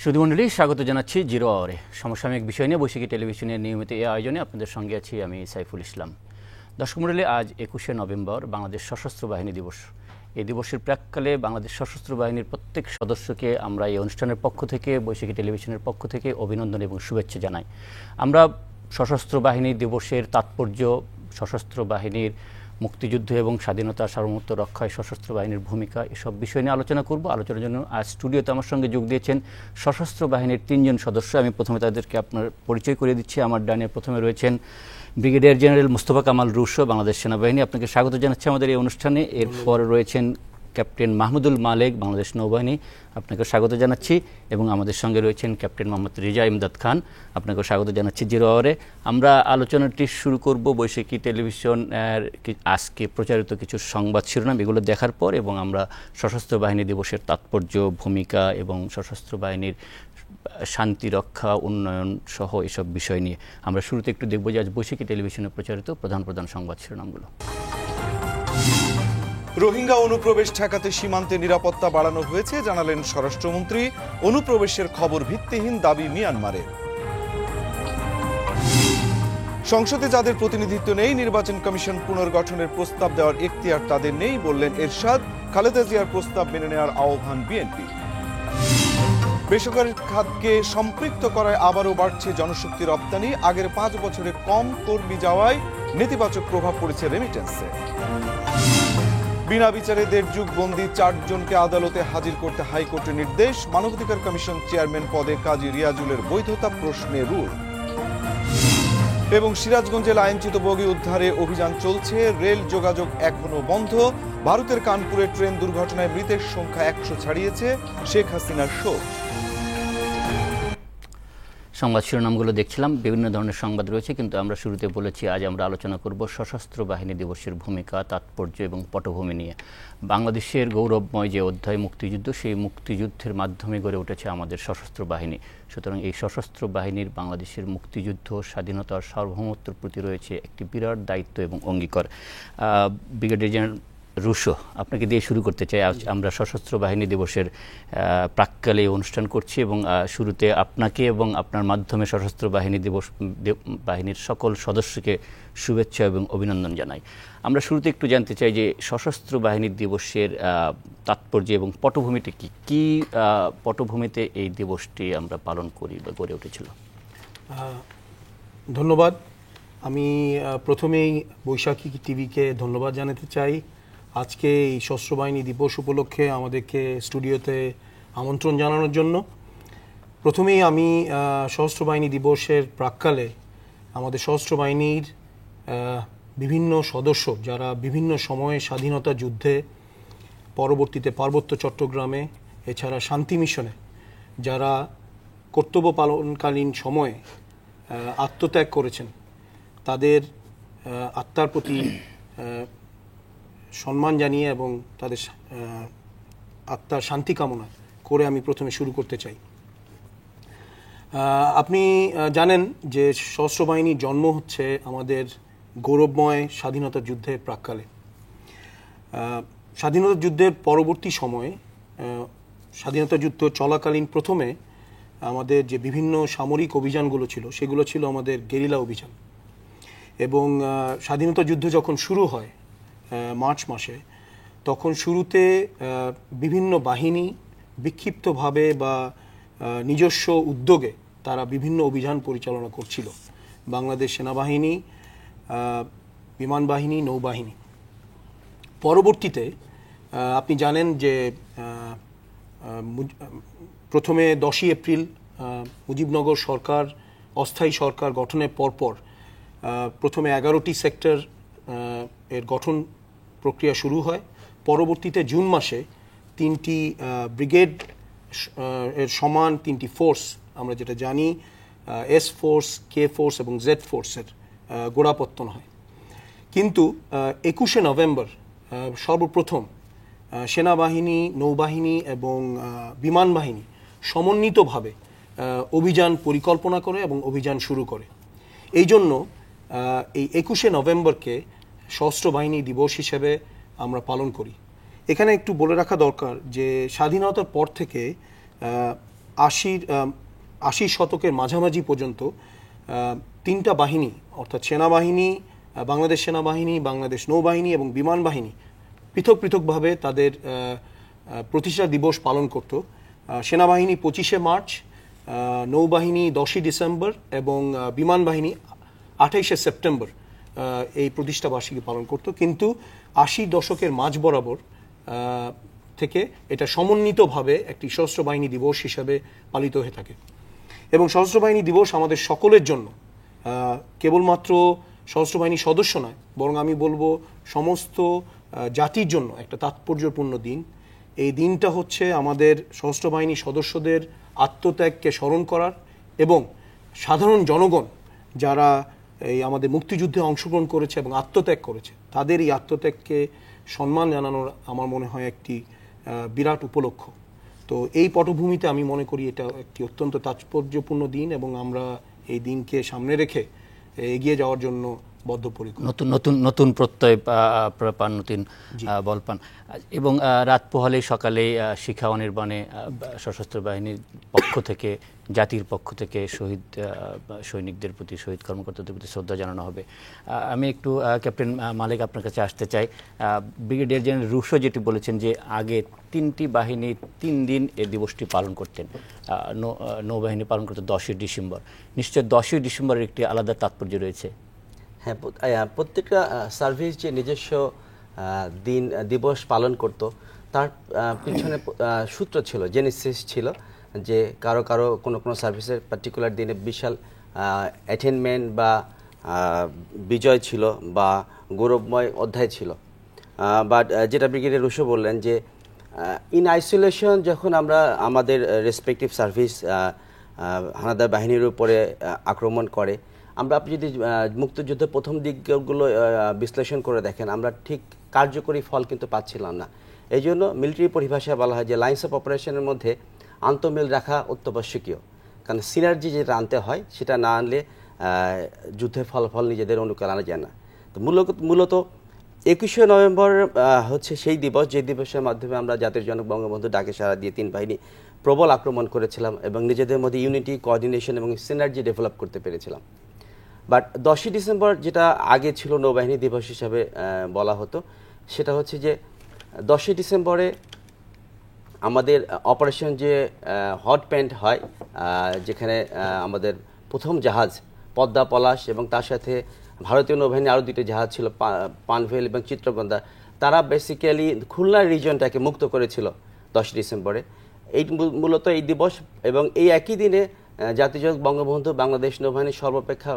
সুধীমণ্ডলী, স্বাগত জানাচ্ছি জিরো আওয়ারে। সমসাময়িক বিষয় নিয়ে বৈশাখী টেলিভিশনের নিয়মিত এই আয়োজনে আপনাদের সঙ্গে আছি আমি সাইফুল ইসলাম। দর্শক মণ্ডলী, আজ 21শে নভেম্বর বাংলাদেশ সশস্ত্র বাহিনী দিবস। এই দিবসের প্রাক্কালে বাংলাদেশ সশস্ত্র বাহিনীর প্রত্যেক সদস্যকে আমরা এই অনুষ্ঠানের পক্ষ থেকে, বৈশাখী টেলিভিশনের পক্ষ থেকে অভিনন্দন এবং শুভেচ্ছা জানাই। আমরা সশস্ত্র বাহিনী দিবসের তাৎপর্য, সশস্ত্র বাহিনীর মুক্তিযুদ্ধ এবং স্বাধীনতা সার্বভৌমত্ব রক্ষায় সশস্ত্র বাহিনীর ভূমিকা, এসব বিষয় নিয়ে আলোচনা করব। আলোচনার জন্য আজ স্টুডিওতে আমার সঙ্গে যোগ দিয়েছেন সশস্ত্র বাহিনীর 3 জন সদস্য। আমি প্রথমে তাদেরকে আপনার পরিচয় করে দিচ্ছি। আমার ডানে প্রথমে রয়েছেন ব্রিগেডিয়ার জেনারেল মোস্তফা কামাল রুশো, বাংলাদেশ সেনাবাহিনী। আপনাকে স্বাগত জানাচ্ছি আমাদের এই অনুষ্ঠানে। এরপর রয়েছেন ক্যাপ্টেন মাহমুদুল মালেক, বাংলাদেশ নৌবাহিনী। আপনাকে স্বাগত জানাচ্ছি। এবং আমাদের সঙ্গে রয়েছেন ক্যাপ্টেন মোহাম্মদ রিজা ইমদাদ খান। আপনাকে স্বাগত জানাচ্ছি জিরো আওয়ারে। আমরা আলোচনাটি শুরু করব বৈশাখী টেলিভিশন আজকে প্রচারিত কিছু সংবাদ শিরোনাম, এগুলো দেখার পর, এবং আমরা সশস্ত্র বাহিনী দিবসের তাৎপর্য, ভূমিকা এবং সশস্ত্র বাহিনীর শান্তি রক্ষা, উন্নয়ন সহ এসব বিষয় নিয়ে আমরা শুরুতে একটু দেখব যে আজ বৈশাখী টেলিভিশনে প্রচারিত প্রধান প্রধান সংবাদ শিরোনামগুলো। রোহিঙ্গা অনুপ্রবেশ ঠেকাতে সীমান্তে নিরাপত্তা বাড়ানো হয়েছে, জানালেন স্বরাষ্ট্রমন্ত্রী। অনুপ্রবেশের খবর ভিত্তিহীন, দাবি মিয়ানমারের। সংসদে যাদের প্রতিনিধিত্ব নেই, নির্বাচন কমিশন পুনর্গঠনের প্রস্তাব দেওয়ার এখতিয়ার তাদের নেই, বললেন এরশাদ। খালেদা জিয়ার প্রস্তাব মেনে নেওয়ার আহ্বান বিএনপি। বেসরকারি খাতকে সম্পৃক্ত করায় আবারও বাড়ছে জনশক্তি রপ্তানি। আগের 5 বছরে কম কর্মী যাওয়ায় নেতিবাচক প্রভাব পড়েছে রেমিটেন্সে। বিনা বিচারে 1.5 যুগ বন্দী 4 জনকে আদালতে হাজির করতে হাইকোর্টের নির্দেশ। মানবাধিকার কমিশন চেয়ারম্যান পদে কাজী রিয়াজুলের বৈধতা প্রশ্নে রুল। এবং সিরাজগঞ্জে লাইনচ্যুত বগি উদ্ধারে অভিযান চলছে। রেল যোগাযোগ এখনো বন্ধ। ভারতের কানপুরে ট্রেন দুর্ঘটনায় মৃতের সংখ্যা 100 ছাড়িয়েছে। শেখ হাসিনার শোক। সংবাদ শিরোনামগুলো দেখছিলাম। বিভিন্ন ধরনের সংবাদ রয়েছে, কিন্তু আমরা শুরুতে বলেছি আজ আমরা আলোচনা করব সশস্ত্র বাহিনী দিবসের ভূমিকা, তাৎপর্য এবং পটভূমি নিয়ে। বাংলাদেশের গৌরবময় যে অধ্যায় মুক্তিযুদ্ধ, সেই মুক্তিযুদ্ধের মাধ্যমে গড়ে উঠেছে আমাদের সশস্ত্র বাহিনী। সুতরাং এই সশস্ত্র বাহিনীর বাংলাদেশের মুক্তিযুদ্ধ, স্বাধীনতার সার্বভৌমত্বের প্রতি রয়েছে একটি বিরাট দায়িত্ব এবং অঙ্গীকার। ব্রিগেডিয়ার জেনারেল রুশো, আপনাকে দিয়ে শুরু করতে চাই। আজ আমরা সশস্ত্র বাহিনী দিবসের প্রাক্কালে অনুষ্ঠান করছি, এবং শুরুতে আপনাকে এবং আপনার মাধ্যমে সশস্ত্র বাহিনী দিবস বাহিনীর সকল সদস্যকে শুভেচ্ছা এবং অভিনন্দন জানাই। আমরা শুরুতে একটু জানতে চাই যে সশস্ত্র বাহিনী দিবসের তাৎপর্য এবং পটভূমিটা কি, কি পটভূমিতে এই দিবসটি আমরা পালন করি বা গড়ে উঠেছিল? ধন্যবাদ। আমি প্রথমেই বৈশাখী টিভিকে ধন্যবাদ জানাতে চাই। আজকে এই সশস্ত্র বাহিনী দিবস উপলক্ষে আমাদেরকে স্টুডিওতে আমন্ত্রণ জানানোর জন্য। প্রথমেই আমি সশস্ত্র বাহিনী দিবসের প্রাক্কালে আমাদের সশস্ত্র বাহিনীর বিভিন্ন সদস্য যারা বিভিন্ন সময়ে স্বাধীনতা যুদ্ধে, পরবর্তীতে পার্বত্য চট্টগ্রামে, এছাড়া শান্তি মিশনে যারা কর্তব্য পালনকালীন সময়ে আত্মত্যাগ করেছেন, তাদের আত্মার প্রতি সম্মান জানিয়ে এবং তাদের আত্মার শান্তি কামনা করে আমি প্রথমে শুরু করতে চাই। আপনি জানেন যে সশস্ত্র বাহিনীর জন্ম হচ্ছে আমাদের গৌরবময় স্বাধীনতা যুদ্ধের প্রাক্কালে। স্বাধীনতা যুদ্ধের পরবর্তী সময়ে, স্বাধীনতা যুদ্ধ চলাকালীন প্রথমে আমাদের যে বিভিন্ন সামরিক অভিযানগুলো ছিল, সেগুলো ছিল আমাদের গেরিলা অভিযান। এবং স্বাধীনতা যুদ্ধ যখন শুরু হয় মার্চ মাসে, তখন শুরুতে বিভিন্ন বাহিনী বিক্ষিপ্তভাবে বা নিজস্ব উদ্যোগে তারা বিভিন্ন অভিযান পরিচালনা করছিল। বাংলাদেশ সেনাবাহিনী, বিমান বাহিনী, নৌবাহিনী। পরবর্তীতে আপনি জানেন যে প্রথমে 10ই এপ্রিল মুজিবনগর সরকার, অস্থায়ী সরকার গঠনের পরপর প্রথমে 11টি সেক্টর এর গঠন প্রক্রিয়া শুরু হয়। পরবর্তীতে জুন মাসে 3টি ব্রিগেড এর সমান 3টি ফোর্স, আমরা যেটা জানি এস ফোর্স, কে ফোর্স এবং জেড ফোর্সের গোড়াপত্তন হয়। কিন্তু 21শে নভেম্বর সর্বপ্রথম সেনাবাহিনী, নৌবাহিনী এবং বিমান বাহিনী সমন্বিতভাবে অভিযান পরিকল্পনা করে এবং অভিযান শুরু করে। এই জন্য এই 21শে নভেম্বরকে সশস্ত্র বাহিনী দিবস হিসেবে আমরা পালন করি। এখানে একটু বলে রাখা দরকার যে স্বাধীনতার পর থেকে আশির শতকের মাঝামাঝি পর্যন্ত তিনটা বাহিনী অর্থাৎ সেনাবাহিনী, বাংলাদেশ সেনাবাহিনী, বাংলাদেশ নৌবাহিনী এবং বিমান বাহিনী পৃথক পৃথকভাবে তাদের প্রতিষ্ঠা দিবস পালন করত। সেনাবাহিনী 25শে মার্চ, নৌবাহিনী 10ই ডিসেম্বর এবং বিমান বাহিনী 28শে সেপ্টেম্বর এই প্রতিষ্ঠা বার্ষিকী পালন করত। কিন্তু 80 দশকের মাঝ বরাবর থেকে এটা সমন্বিতভাবে একটি সশস্ত্র বাহিনী দিবস হিসাবে পালিত হয়ে থাকে। এবং সশস্ত্র বাহিনী দিবস আমাদের সকলের জন্য, কেবলমাত্র সশস্ত্র বাহিনীর সদস্য নয়, বরং আমি বলবো সমস্ত জাতির জন্য একটা তাৎপর্যপূর্ণ দিন। এই দিনটা হচ্ছে আমাদের সশস্ত্র বাহিনীর সদস্যদের আত্মত্যাগকে স্মরণ করার এবং সাধারণ জনগণ যারা এই আমাদের মুক্তিযুদ্ধে অংশগ্রহণ করেছে এবং আত্মত্যাগ করেছে তাদের এই আত্মত্যাগকে সম্মান জানানোর আমার মনে হয় একটি বিরাট উপলক্ষ। তো এই পটভূমিতে আমি মনে করি এটা একটি অত্যন্ত তাৎপর্যপূর্ণ দিন এবং আমরা এই দিনকে সামনে রেখে এগিয়ে যাওয়ার জন্য বদ্ধপরিকর। নতুন প্রত্যয় পান, নতুন বল পান। এবং রাত পোহালে সকালে শিখা অনির্বাণে সশস্ত্র বাহিনীর পক্ষ থেকে, জাতির পক্ষ থেকে শহীদ সৈনিকদের প্রতি, শহীদ কর্মকর্তাদের প্রতি শ্রদ্ধা জানানো হবে। আমি একটু ক্যাপ্টেন মালিক আপনার কাছে আসতে চাই। ব্রিগেডিয়ার জেনারেল রুশো যেটি বলেছেন যে আগে তিনটি বাহিনী 3 দিন এই দিবসটি পালন করতেন, নৌবাহিনী পালন করতেন 10ই ডিসেম্বর। নিশ্চয় 10ই ডিসেম্বরের একটি আলাদা তাৎপর্য রয়েছে। হ্যাঁ, প্রত্যেকটা সার্ভিস যে নিজস্ব দিবস পালন করত তার পিছনে সূত্র ছিল, জেনেসিস ছিল, যে কারো কোনো সার্ভিসের পার্টিকুলার দিনে বিশাল অ্যাটেনমেন্ট বা বিজয় ছিল বা গৌরবময় অধ্যায় ছিল। বাট যেটা ব্রিগেডিয়ার রুশো বললেন যে ইন আইসোলেশন যখন আমরা আমাদের রেসপেক্টিভ সার্ভিস হানাদার বাহিনীর উপরে আক্রমণ করে, আপনি যদি মুক্তিযুদ্ধের প্রথম দিকগুলো বিশ্লেষণ করে দেখেন, আমরা ঠিক কার্যকরী ফল কিন্তু পাচ্ছিলাম না। এই জন্য মিলিটারি পরিভাষায় বলা হয় যে লাইন্স অফ অপারেশনের মধ্যে আন্তঃমিল রাখা অত্যাবশ্যকীয়, কারণ সিনার্জি যেটা আনতে হয় সেটা না আনলে যুদ্ধের ফলাফল নিজেদের অনুকূলে আনা যায় না। তো মূলত 21শে নভেম্বর হচ্ছে সেই দিবস, যে দিবসের মাধ্যমে আমরা জাতির জনক বঙ্গবন্ধু ডাকে সাড়া দিয়ে 3 বাহিনী প্রবল আক্রমণ করেছিলাম এবং নিজেদের মধ্যে ইউনিটি, কোঅর্ডিনেশন এবং সিনার্জি ডেভেলপ করতে পেরেছিলাম। বাট 10ই ডিসেম্বর যেটা আগে ছিল নৌবাহিনী দিবস হিসাবে বলা হতো, সেটা হচ্ছে যে 10ই ডিসেম্বরে আমাদের অপারেশন যে হট প্যান্ট হয়, যেখানে আমাদের প্রথম জাহাজ পদ্মা, পলাশ এবং তার সাথে ভারতীয় নৌবাহিনী আরও 2টি জাহাজ ছিল, পানভেল এবং চিত্রগন্ধা, তারা বেসিক্যালি খুলনা রিজনটাকে মুক্ত করেছিল 10 ডিসেম্বরে। এই মূলত এই দিবস এবং এই একই দিনে জাতির জনক বঙ্গবন্ধু বাংলাদেশ নৌবাহিনীর সর্বাপেক্ষা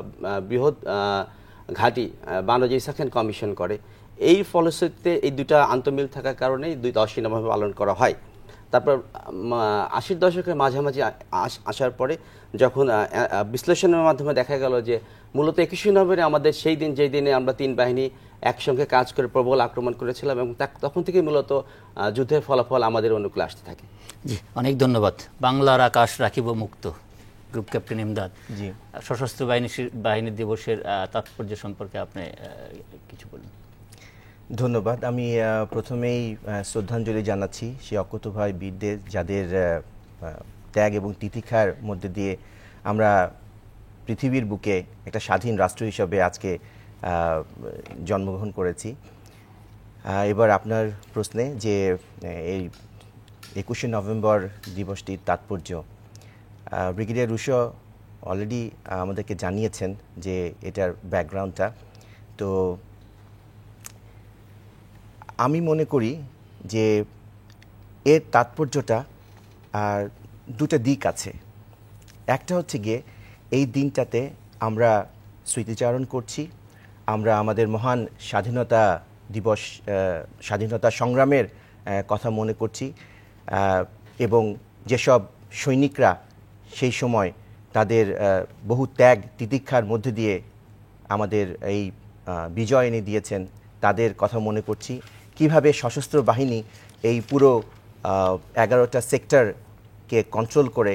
বৃহৎ ঘাঁটি বানজি সাখান কমিশন করে। এই ফলশ্রুতিতে এই দুটা আন্তঃমিল থাকার কারণে 10ই নভেম্বর পালন করা হয়। তারপর 80 দশকের মাঝামাঝি আসার পরে যখন বিশ্লেষণের মাধ্যমে দেখা গেল যে মূলত 21শে নভেম্বরে আমাদের সেই দিন, যেই দিনে আমরা 3 বাহিনী একসঙ্গে কাজ করে প্রবল আক্রমণ করেছিলাম এবং তখন থেকে মূলত যুদ্ধের ফলাফল আমাদের অনুকূলে আসতে থাকে। জি, অনেক ধন্যবাদ। বাংলার আকাশ রাখিব মুক্ত, গ্রুপ ক্যাপ্টেন ইমদাদ। জি, সশস্ত্র বাহিনী দিবসের তাৎপর্য সম্পর্কে আপনি কিছু বলুন। ধন্যবাদ। আমি প্রথমেই শ্রদ্ধাঞ্জলি জানাচ্ছি সেই অকুতোভয় বীরদের, যাদের ত্যাগ এবং তিতিক্ষার মধ্যে দিয়ে আমরা পৃথিবীর বুকে একটা স্বাধীন রাষ্ট্র হিসাবে আজকে জন্মগ্রহণ করেছি। এবার আপনার প্রশ্নে যে এই 21শে নভেম্বর দিবসটির তাৎপর্য, ব্রিগেডিয়ার রুশো অলরেডি আমাদেরকে জানিয়েছেন যে এটার ব্যাকগ্রাউন্ডটা। তো আমি মনে করি যে এর তাৎপর্যটা আর দুটো দিক আছে। একটা হচ্ছে গিয়ে এই দিনটাতে আমরা স্মৃতিচারণ করছি, আমরা আমাদের মহান স্বাধীনতা দিবস, স্বাধীনতা সংগ্রামের কথা মনে করছি এবং যেসব সৈনিকরা সেই সময় তাদের বহু ত্যাগ তিতিক্ষার মধ্যে দিয়ে আমাদের এই বিজয় এনে দিয়েছেন তাদের কথা মনে করছি। কিভাবে সশস্ত্র বাহিনী এই পুরো 11টা সেক্টরকে কন্ট্রোল করে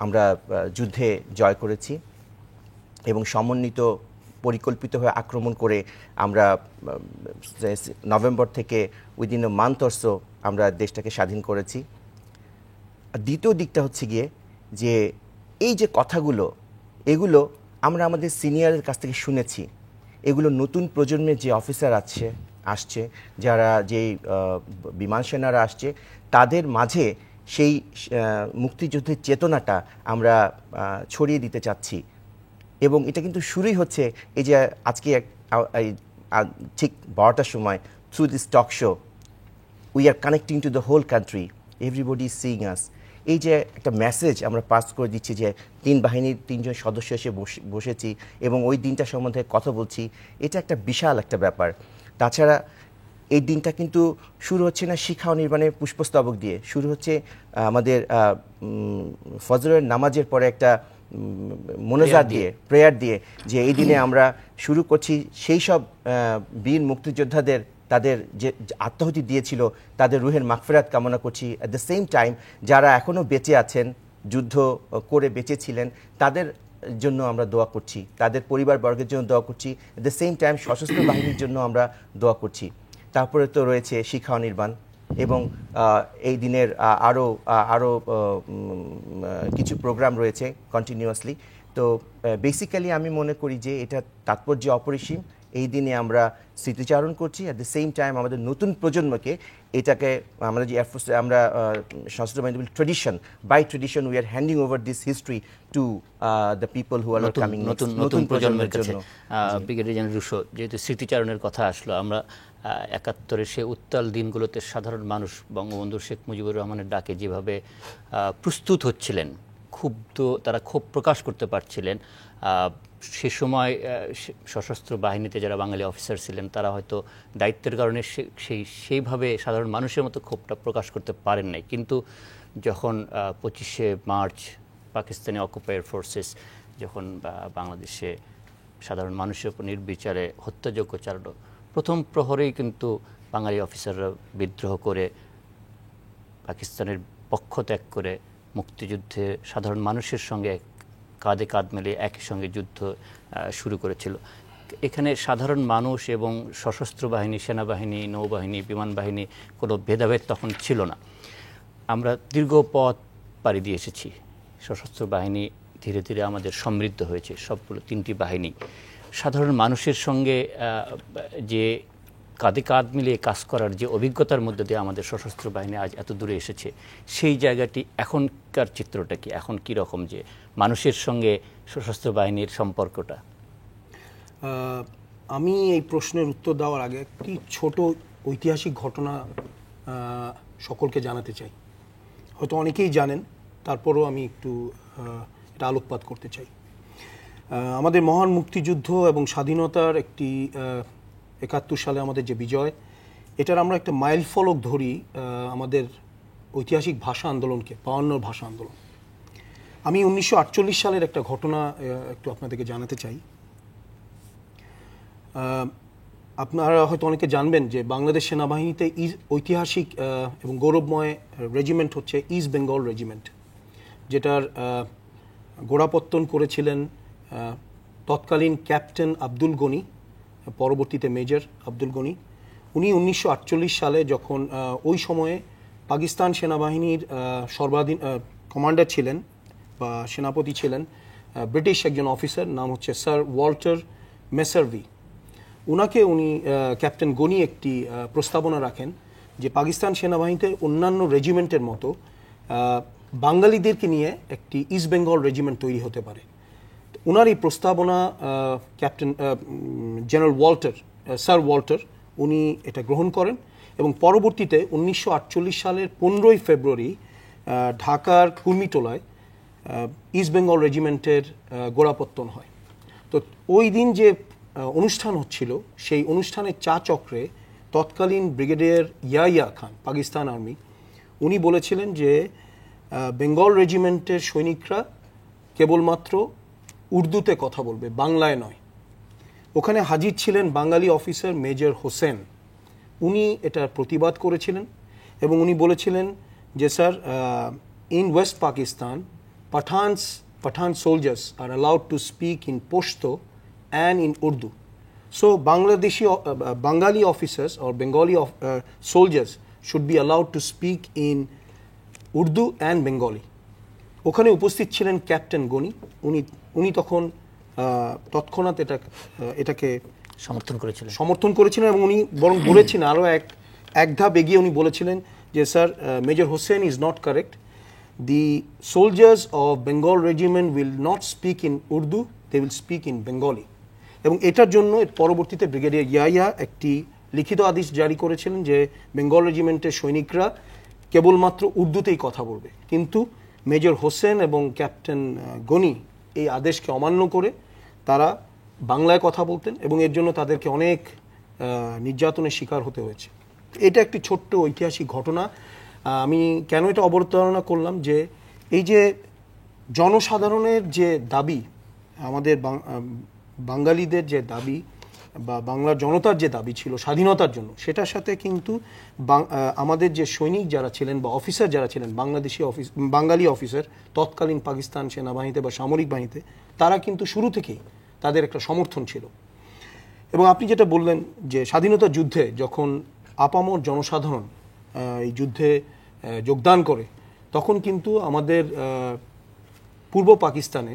আমরা যুদ্ধে জয় করেছি এবং সমন্বিত পরিকল্পিতভাবে আক্রমণ করে আমরা নভেম্বর থেকে within a month or so আমরা দেশটাকে স্বাধীন করেছি। আর দ্বিতীয় দিকটা হচ্ছে গিয়ে যে এই যে কথাগুলো এগুলো আমরা আমাদের সিনিয়রের কাছ থেকে শুনেছি, এগুলো নতুন প্রজন্মের যে অফিসার আসছে যারা যেই বিমান সেনারা আসছে তাদের মাঝে সেই মুক্তিযুদ্ধের চেতনাটা আমরা ছড়িয়ে দিতে চাচ্ছি। এবং এটা কিন্তু শুরুই হচ্ছে এই যে আজকে ঠিক 12টার সময় through this talk show we are connecting to the whole country, everybody is seeing us. এই যে একটা মেসেজ আমরা পাস করে দিচ্ছি যে 3 বাহিনীর 3 জন সদস্য এসে বসেছি এবং ওই দিনটা সম্বন্ধে কথা বলছি, এটা একটা বিশাল একটা ব্যাপার। তাছাড়া এই দিনটা কিন্তু শুরু হচ্ছে না শিখা ও নির্বাণের পুষ্পস্তবক দিয়ে, শুরু হচ্ছে আমাদের ফজরের নামাজের পরে একটা মোনাজাত দিয়ে, প্রেয়ার দিয়ে, যে এই দিনে আমরা শুরু করছি সেই সব বীর মুক্তিযোদ্ধাদের তাদের যে আত্মাহুতি দিয়েছিল তাদের রুহের মাগফিরাত কামনা করছি। অ্যাট দ্য সেম টাইম যারা এখনও বেঁচে আছেন, যুদ্ধ করে বেঁচে ছিলেন, তাদের জন্য আমরা দোয়া করছি, তাদের পরিবারবর্গের জন্য দোয়া করছি। অ্যাট দ্য সেম টাইম সশস্ত্র বাহিনীর জন্য আমরা দোয়া করছি। তারপরে তো রয়েছে শিখা অনির্বাণ এবং এই দিনের আরও কিছু প্রোগ্রাম রয়েছে কন্টিনিউয়াসলি। তো বেসিক্যালি আমি মনে করি যে এটা তাৎপর্য অপরিসীম। এই দিনে আমরা স্মৃতিচারণ করছি, অ্যাট দ্য সেম টাইম আমাদের নতুন প্রজন্মকে এটাকে আমরা যে এয়ারফোর্সে আমরা সশস্ত্র বাহিনী tradition, by tradition we are handing over this history to the people who are coming, নতুন প্রজন্মের কাছে। ব্রিগেডিয়ার জেনারেল রুশো, যেহেতু স্মৃতিচারণের কথা আসলো, আমরা 71-এর সে উত্তাল দিনগুলোতে সাধারণ মানুষ বঙ্গবন্ধু শেখ মুজিবুর রহমানের ডাকে যেভাবে প্রস্তুত হচ্ছিলেন, ক্ষুব্ধ, তারা ক্ষোভ প্রকাশ করতে পারছিলেন, সে সময় সশস্ত্র বাহিনীতে যারা বাঙালি অফিসার ছিলেন তারা হয়তো দায়িত্বের কারণে সেইভাবে সাধারণ মানুষের মতো ক্ষোভটা প্রকাশ করতে পারেন নাই। কিন্তু যখন 25শে মার্চ পাকিস্তানি অকুপায়ার ফোর্সেস যখন বাংলাদেশে সাধারণ মানুষের উপর নির্বিচারে হত্যাযজ্ঞ চালালো, প্রথম প্রহরেই কিন্তু বাঙালি অফিসাররা বিদ্রোহ করে পাকিস্তানের পক্ষ ত্যাগ করে মুক্তিযুদ্ধে সাধারণ মানুষের সঙ্গে কাঁধে কাঁধ মিলিয়ে একই সঙ্গে যুদ্ধ শুরু করেছিল। এখানে সাধারণ মানুষ এবং সশস্ত্র বাহিনী, সেনাবাহিনী, নৌবাহিনী, বিমান বাহিনী কোনো ভেদাভেদ তখন ছিল না। আমরা দীর্ঘ পথ পাড়ি দিয়ে এসেছি। সশস্ত্র বাহিনী ধীরে ধীরে আমাদের সমৃদ্ধ হয়েছে, সবগুলো 3টি বাহিনী। সাধারণ মানুষের সঙ্গে যে কাঁধে কাঁধ মিলিয়ে কাজ করার যে অভিজ্ঞতার মধ্যে দিয়ে আমাদের সশস্ত্র বাহিনী আজ এত দূরে এসেছে, সেই জায়গাটি এখনকার চিত্রটা কি, এখন কি রকম যে মানুষের সঙ্গে সশস্ত্র বাহিনীর সম্পর্কটা? আমি এই প্রশ্নের উত্তর দেওয়ার আগে একটি ছোট ঐতিহাসিক ঘটনা সকলকে জানাতে চাই। হয়তো অনেকেই জানেন, তারপরও আমি একটু এটা আলোকপাত করতে চাই। আমাদের মহান মুক্তিযুদ্ধ এবং স্বাধীনতার একটি 71 সালে আমাদের যে বিজয়, এটার আমরা একটা মাইল ফলক ধরি আমাদের ঐতিহাসিক ভাষা আন্দোলনকে, 52 ভাষা আন্দোলন। আমি 1948 সালের একটা ঘটনা একটু আপনাদেরকে জানাতে চাই। আপনারা হয়তো অনেকে জানবেন যে বাংলাদেশ সেনাবাহিনীতে ঐতিহাসিক এবং গৌরবময় রেজিমেন্ট হচ্ছে ইস্ট বেঙ্গল রেজিমেন্ট, যেটার গোড়াপত্তন করেছিলেন তৎকালীন ক্যাপ্টেন আব্দুল গনি, পরবর্তীতে মেজর আব্দুল গনি। উনি 1948 সালে যখন ওই সময়ে পাকিস্তান সেনাবাহিনীর সর্বাধীন কমান্ডার ছিলেন বা সেনাপতি ছিলেন ব্রিটিশ একজন অফিসার, নাম হচ্ছে স্যার ওয়াল্টার মেসারভি। উনাকে ক্যাপ্টেন গনি একটি প্রস্তাবনা রাখেন যে পাকিস্তান সেনাবাহিনীতে অন্যান্য রেজিমেন্টের মতো বাঙালিদেরকে নিয়ে একটি ইস্ট বেঙ্গল রেজিমেন্ট তৈরি হতে পারে। উনার এই প্রস্তাবনা ক্যাপ্টেন জেনারেল স্যার ওয়াল্টার উনি এটা গ্রহণ করেন এবং পরবর্তীতে 1948 সালের 15ই ফেব্রুয়ারি ঢাকার কুর্মিটোলায় ইস্ট বেঙ্গল রেজিমেন্টের গোড়াপত্তন হয়। তো ওই দিন যে অনুষ্ঠান হচ্ছিল, সেই অনুষ্ঠানের চা চক্রে তৎকালীন ব্রিগেডিয়ার ইয়াহিয়া খান, পাকিস্তান আর্মি, উনি বলেছিলেন যে বেঙ্গল রেজিমেন্টের সৈনিকরা কেবলমাত্র উর্দুতে কথা বলবে, বাংলায় নয়। ওখানে হাজির ছিলেন বাঙালি অফিসার মেজর হোসেন। উনি এটার প্রতিবাদ করেছিলেন এবং উনি বলেছিলেন যে sir, in West Pakistan Pathan soldiers are allowed to speak in Pashto and in Urdu. So Bengali officers or Bengali soldiers should be allowed to speak in Urdu and Bengali. ওখানে উপস্থিত ছিলেন ক্যাপ্টেন গনি। উনি তখন তৎক্ষণাৎ এটাকে সমর্থন করেছিলেন এবং উনি বরং বলেছিলেন আরও এক ধাপ এগিয়ে উনি বলেছিলেন যে sir, major Hossain is not correct, the soldiers of Bengal regiment will not speak in Urdu, they will speak in Bengali. এবং এটার জন্য পরবর্তীতে ব্রিগেডিয়ার ইয়াহিয়া একটি লিখিত আদেশ জারি করেছিলেন যে বেঙ্গল রেজিমেন্টের সৈনিকরা কেবলমাত্র উর্দুতেই কথা বলবে। কিন্তু মেজর হোসেন এবং ক্যাপ্টেন গনি এই আদেশকে অমান্য করে তারা বাংলায় কথা বলতেন এবং এর জন্য তাদেরকে অনেক নির্যাতনের শিকার হতে হয়েছে। এটা একটি ছোট্ট ঐতিহাসিক ঘটনা। আমি কেন এটা অবতারণা করলাম, যে এই যে জনসাধারণের যে দাবি, আমাদের বাঙালিদের যে দাবি বা বাংলার জনতার যে দাবি ছিল স্বাধীনতার জন্য, সেটার সাথে কিন্তু আমাদের যে সৈনিক যারা ছিলেন বা অফিসার যারা ছিলেন, বাঙালি অফিসার তৎকালীন পাকিস্তান সেনাবাহিনীতে বা সামরিক বাহিনীতে, তারা কিন্তু শুরু থেকেই তাদের একটা সমর্থন ছিল। এবং আপনি যেটা বললেন যে স্বাধীনতা যুদ্ধে যখন আপামর জনসাধারণ এই যুদ্ধে যোগদান করে, তখন কিন্তু আমাদের পূর্ব পাকিস্তানে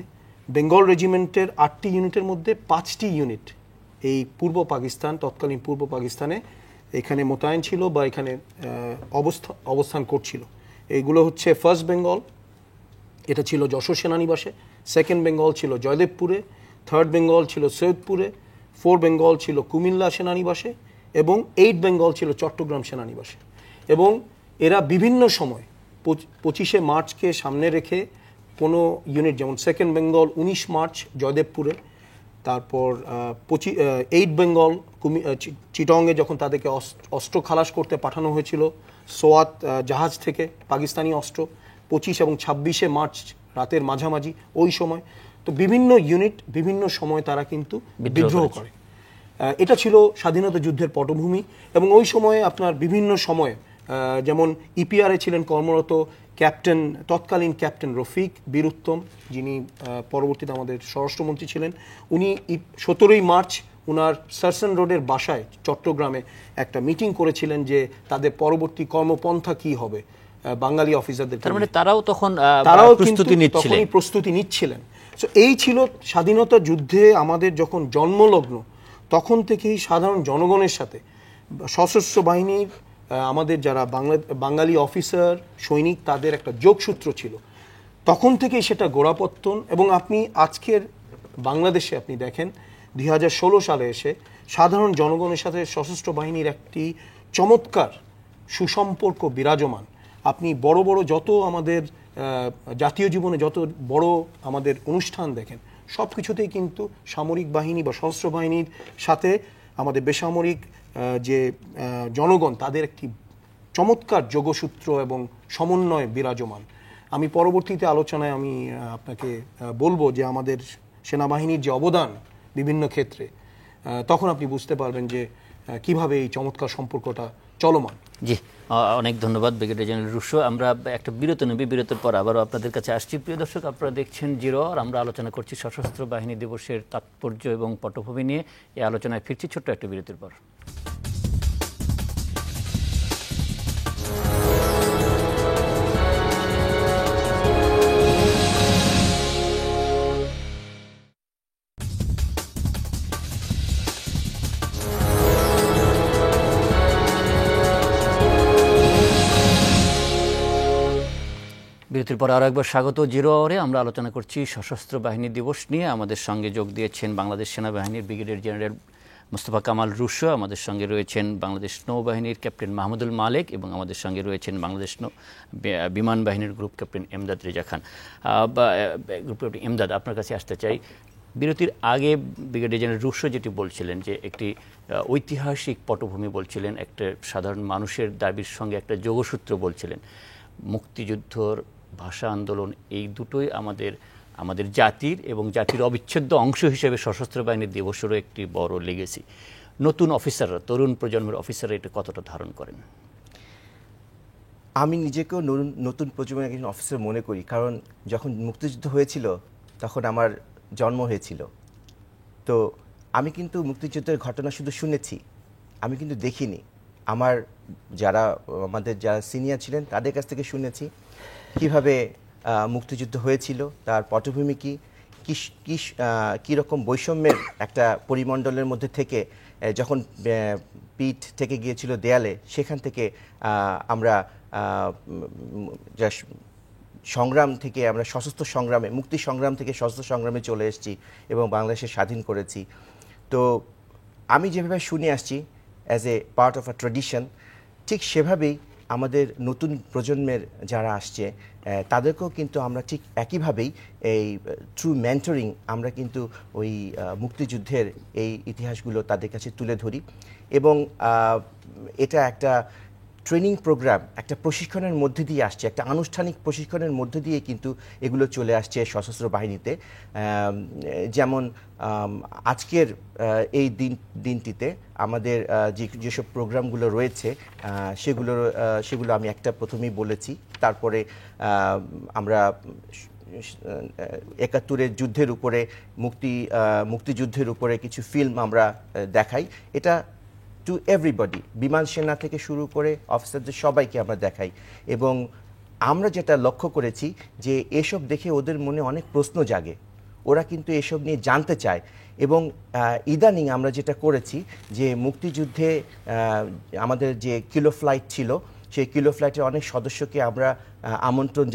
বেঙ্গল রেজিমেন্টের 8টি ইউনিটের মধ্যে 5টি ইউনিট এই তৎকালীন পূর্ব পাকিস্তানে এখানে মোতায়েন ছিল বা এখানে অবস্থান করছিল। এইগুলো হচ্ছে ফার্স্ট বেঙ্গল, এটা ছিল যশোর সেনানিবাসে, সেকেন্ড বেঙ্গল ছিল জয়দেবপুরে, থার্ড বেঙ্গল ছিল সৈয়দপুরে, 4 বেঙ্গল ছিল কুমিল্লা সেনানিবাসে এবং 8 বেঙ্গল ছিল চট্টগ্রাম সেনানিবাসে। এবং এরা বিভিন্ন সময় 25শে মার্চকে সামনে রেখে কোনো ইউনিট, যেমন সেকেন্ড বেঙ্গল 19 মার্চ জয়দেবপুরে, তারপর 8 বেঙ্গল চিটংয়ে যখন তাদেরকে অস্ত্র খালাস করতে পাঠানো হয়েছিল সোয়াত জাহাজ থেকে পাকিস্তানি অস্ত্র, 25 এবং 26শে মার্চ রাতের মাঝামাঝি ওই সময়। তো বিভিন্ন ইউনিট বিভিন্ন সময় তারা কিন্তু বিদ্রোহ করে। এটা ছিল স্বাধীনতা যুদ্ধের পটভূমি। এবং ওই সময়ে আপনার বিভিন্ন সময়ে, যেমন ইপিআরে ছিলেন কর্মরত তৎকালীন ক্যাপ্টেন রফিক বীর উত্তম, যিনি পরবর্তীতে আমাদের স্বরাষ্ট্রমন্ত্রী ছিলেন। উনি 17ই মার্চ উনার সারসন রোডের বাসায় চট্টগ্রামে একটা মিটিং করেছিলেন যে তাদের পরবর্তী কর্মপন্থা কি হবে বাঙালি অফিসারদের। তারাও প্রস্তুতি নিচ্ছিলেন। সো এই ছিল স্বাধীনতা যুদ্ধে আমাদের যখন জন্মলগ্ন, তখন থেকেই সাধারণ জনগণের সাথে সশস্ত্র বাহিনীর আমাদের যারা বাঙালি অফিসার সৈনিক, তাদের একটা যোগসূত্র ছিল। তখন থেকেই সেটা গোড়াপত্তন। এবং আপনি আজকের বাংলাদেশে আপনি দেখেন 2016 সালে এসে সাধারণ জনগণের সাথে সশস্ত্র বাহিনীর একটি চমৎকার সুসম্পর্ক বিরাজমান। আপনি বড় বড় যত আমাদের জাতীয় জীবনে যত বড় আমাদের অনুষ্ঠান দেখেন, সব কিছুতেই কিন্তু সামরিক বাহিনী বা সশস্ত্র বাহিনীর সাথে আমাদের বেসামরিক যে জনগণ, তাদের একটি চমৎকার যোগসূত্র এবং সমন্বয় বিরাজমান। আমি পরবর্তীতে আলোচনায় আমি আপনাকে বলবো যে আমাদের সেনাবাহিনীর যে অবদান বিভিন্ন ক্ষেত্রে, তখন আপনি বুঝতে পারবেন যে কিভাবে এই চমৎকার সম্পর্কটা চলমান। জি, অনেক ধন্যবাদ ব্রিগেডিয়ার জেনারেল রুশো। আমরা একটা বিরত নেব, বিরতির পর আবারও আপনাদের কাছে আসছি। প্রিয় দর্শক, আপনারা দেখছেন জিরো আর আমরা আলোচনা করছি সশস্ত্র বাহিনী দিবসের তাৎপর্য এবং পটভূমি নিয়ে। এই আলোচনায় ফিরছি ছোট্ট একটা বিরতির পর। বিরতির পর আরও একবার স্বাগত জিরো আওয়ারে। আমরা আলোচনা করছি সশস্ত্র বাহিনী দিবস নিয়ে। আমাদের সঙ্গে যোগ দিয়েছেন বাংলাদেশ সেনাবাহিনীর ব্রিগেডিয়ার জেনারেল মোস্তফা কামাল রুশো, আমাদের সঙ্গে রয়েছেন বাংলাদেশ নৌবাহিনীর ক্যাপ্টেন মাহমুদুল মালেক এবং আমাদের সঙ্গে রয়েছেন বাংলাদেশ বিমান বাহিনীর গ্রুপ ক্যাপ্টেন এমদাদ রেজা খান। গ্রুপ ক্যাপ্টেন এমদাদ, আপনার কাছে আসতে চাই। বিরতির আগে ব্রিগেডিয়ার জেনারেল রুশো যেটি বলছিলেন যে একটি ঐতিহাসিক পটভূমি বলছিলেন, একটা সাধারণ মানুষের দাবির সঙ্গে একটা যোগসূত্র বলছিলেন। মুক্তিযুদ্ধর, ভাষা আন্দোলন, এই দুটোই আমাদের জাতির এবং জাতির অবিচ্ছেদ্য অংশ হিসেবে সশস্ত্র বাহিনীর দিবসেরও একটি বড় লেগেসি। নতুন অফিসাররা, তরুণ প্রজন্মের অফিসাররা এটা কতটা ধারণ করেন? আমি নিজেকেও নতুন প্রজন্মের একজন অফিসার মনে করি, কারণ যখন মুক্তিযুদ্ধ হয়েছিল তখন আমার জন্ম হয়েছিল। তো আমি কিন্তু মুক্তিযুদ্ধের ঘটনা শুধু শুনেছি, আমি কিন্তু দেখিনি। আমাদের যারা সিনিয়র ছিলেন তাদের কাছ থেকে শুনেছি। কিভাবে মুক্তিযুদ্ধ হয়েছিল, তার পটভূমি কি, কীরকম বৈষম্যের একটা পরিমণ্ডলের মধ্যে থেকে যখন পিঠ থেকে গিয়েছিল দেয়ালে, সেখান থেকে আমরা সংগ্রাম থেকে আমরা সশস্ত্র সংগ্রামে, মুক্তি সংগ্রাম থেকে সশস্ত্র সংগ্রামে চলে এসেছি এবং বাংলাদেশে স্বাধীন করেছি। তো আমি যেভাবে শুনে আসছি as a part of a tradition, ঠিক সেভাবেই আমাদের নতুন প্রজন্মের যারা আসছে তাদেরকেও কিন্তু আমরা ঠিক একইভাবেই এই থ্রু মেন্টরিং আমরা কিন্তু ওই মুক্তিযুদ্ধের এই ইতিহাসগুলো তাদের কাছে তুলে ধরি এবং এটা একটা ট্রেনিং প্রোগ্রাম, একটা প্রশিক্ষণের মধ্যে দিয়ে আসছে, একটা আনুষ্ঠানিক প্রশিক্ষণের মধ্যে দিয়ে কিন্তু এগুলো চলে আসছে সশস্ত্র বাহিনীতে। যেমন আজকের এই দিনটিতে আমাদের যেসব প্রোগ্রামগুলো রয়েছে সেগুলো আমি একটা প্রথমেই বলেছি। তারপরে আমরা ৭১-এর যুদ্ধের উপরে, মুক্তিযুদ্ধের উপরে কিছু ফিল্ম আমরা দেখাই। এটা টু এভরিবডি, বিমান সেনা থেকে শুরু করে অফিসারদের সবাইকে আমরা দেখাই এবং আমরা যেটা লক্ষ্য করেছি যে এসব দেখে ওদের মনে অনেক প্রশ্ন জাগে, ওরা কিন্তু এসব নিয়ে জানতে চায়। এবং ইদানিং আমরা যেটা করেছি যে মুক্তিযুদ্ধে আমাদের যে কিলো ফ্লাইট ছিল, সেই কিলো ফ্লাইটের অনেক সদস্যকে আমরা আমন্ত্রণ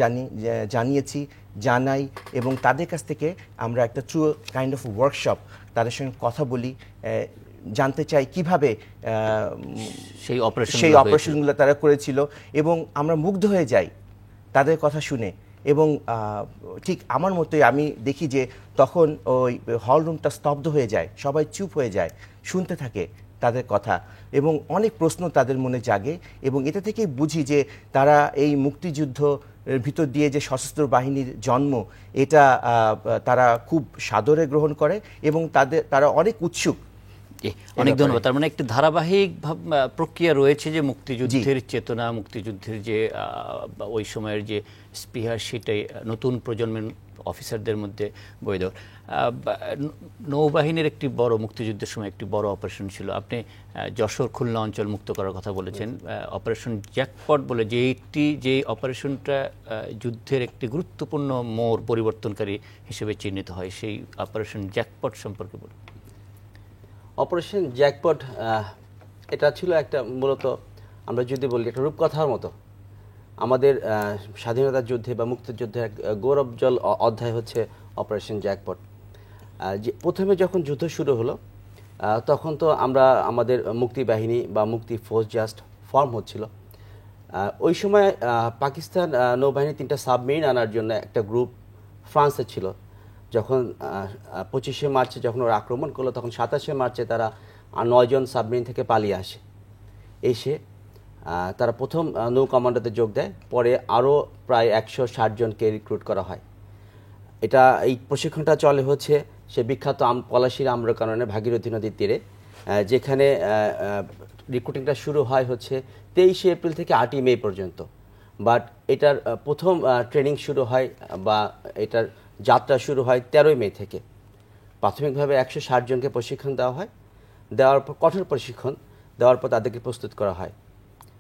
জানাই এবং তাদের কাছ থেকে আমরা একটা ট্রু কাইন্ড অফ ওয়ার্কশপ, তাদের সঙ্গে কথা বলি, জানতে চাই কিভাবে সেই অপারেশনগুলো তারা করেছিল এবং আমরা মুগ্ধ হয়ে যাই তাদের কথা শুনে। এবং ঠিক আমার মতোই আমি দেখি যে তখন ওই হল রুমটা স্তব্ধ হয়ে যায়, সবাই চুপ হয়ে যায়, শুনতে থাকে তাদের কথা এবং অনেক প্রশ্ন তাদের মনে জাগে এবং এটা থেকেই বুঝি যে তারা এই মুক্তিযুদ্ধ ভিতর দিয়ে যে সশস্ত্র বাহিনীর জন্ম, এটা তারা খুব সাদরে গ্রহণ করে এবং তারা অনেক উৎসুক। অনেক ধন্যবাদ। তার মানে একটি ধারাবাহিক প্রক্রিয়া রয়েছে যে মুক্তিযুদ্ধের চেতনা, মুক্তিযুদ্ধের যে ওই সময়ের যে স্পৃহা, সেটাই নতুন প্রজন্মের অফিসারদের মধ্যে বয়ে দেওয়া। নৌবাহিনীর একটি বড়, মুক্তিযুদ্ধের সময় একটি বড় অপারেশন ছিল। আপনি যশোর খুলনা অঞ্চল মুক্ত করার কথা বলেছেন, অপারেশন জ্যাকপট বলে যে অপারেশনটা যুদ্ধের একটি গুরুত্বপূর্ণ মোড় পরিবর্তনকারী হিসেবে চিহ্নিত হয়, সেই অপারেশন জ্যাকপট সম্পর্কে বলুন। অপারেশন জ্যাকপট এটা ছিল একটা, মূলত আমরা যদি বলি একটা রূপকথার মতো। আমাদের স্বাধীনতা যুদ্ধে বা মুক্তিযুদ্ধের এক গৌরবজ্জ্বল অধ্যায় হচ্ছে অপারেশন জ্যাকপট। যে প্রথমে যখন যুদ্ধ শুরু হলো তখন তো আমরা আমাদের মুক্তি বাহিনী বা মুক্তি ফোর্স জাস্ট ফর্ম হচ্ছিল। ওই সময় পাকিস্তান নৌবাহিনী 3টা সাবমেরিন আনার জন্য একটা গ্রুপ ফ্রান্সে ছিল। যখন 25শে মার্চে যখন ওরা আক্রমণ করলো, তখন 27শে মার্চে তারা 9 জন সাবমেরিন থেকে পালিয়ে আসে। এসে তারা প্রথম নৌ কমান্ডোতে যোগ দেয়। পরে আরও প্রায় 160 জনকে রিক্রুট করা হয়। এই প্রশিক্ষণটা চলে হচ্ছে সে বিখ্যাত পলাশির আম্রকাননে ভাগীরথী নদীর তীরে, যেখানে রিক্রুটিংটা শুরু হয় হচ্ছে 23শে এপ্রিল থেকে 8ই মে পর্যন্ত। বাট এটার প্রথম ট্রেনিং শুরু হয় বা এটার যাত্রা শুরু হয় 13ই মে থেকে। প্রাথমিকভাবে 160 জনকে প্রশিক্ষণ দেওয়া হয়। দেওয়ার পর কঠোর প্রশিক্ষণ দেওয়ার পর তাদেরকে প্রস্তুত করা হয়।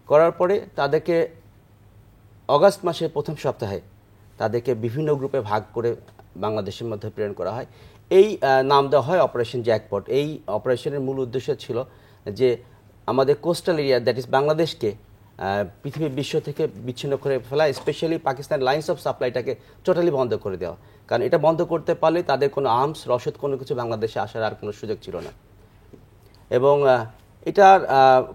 করার পরে তাদেরকে অগাস্ট মাসের প্রথম সপ্তাহে তাদেরকে বিভিন্ন গ্রুপে ভাগ করে বাংলাদেশের মধ্যে প্রেরণ করা হয়। এই নাম দেওয়া হয় অপারেশন জ্যাকপট। এই অপারেশনের মূল উদ্দেশ্য ছিল যে আমাদের কোস্টাল এরিয়া, দ্যাট ইজ বাংলাদেশকে পৃথিবীর বিশ্ব থেকে বিচ্ছিন্ন করে ফেলা, স্পেশালি পাকিস্তান লাইন্স অফ সাপ্লাইটাকে টোটালি বন্ধ করে দেওয়া। কারণ এটা বন্ধ করতে পারলে তাদের কোনো আর্মস, রসদ, কোনো কিছু বাংলাদেশে আসার আর কোনো সুযোগ ছিল না। এবং এটার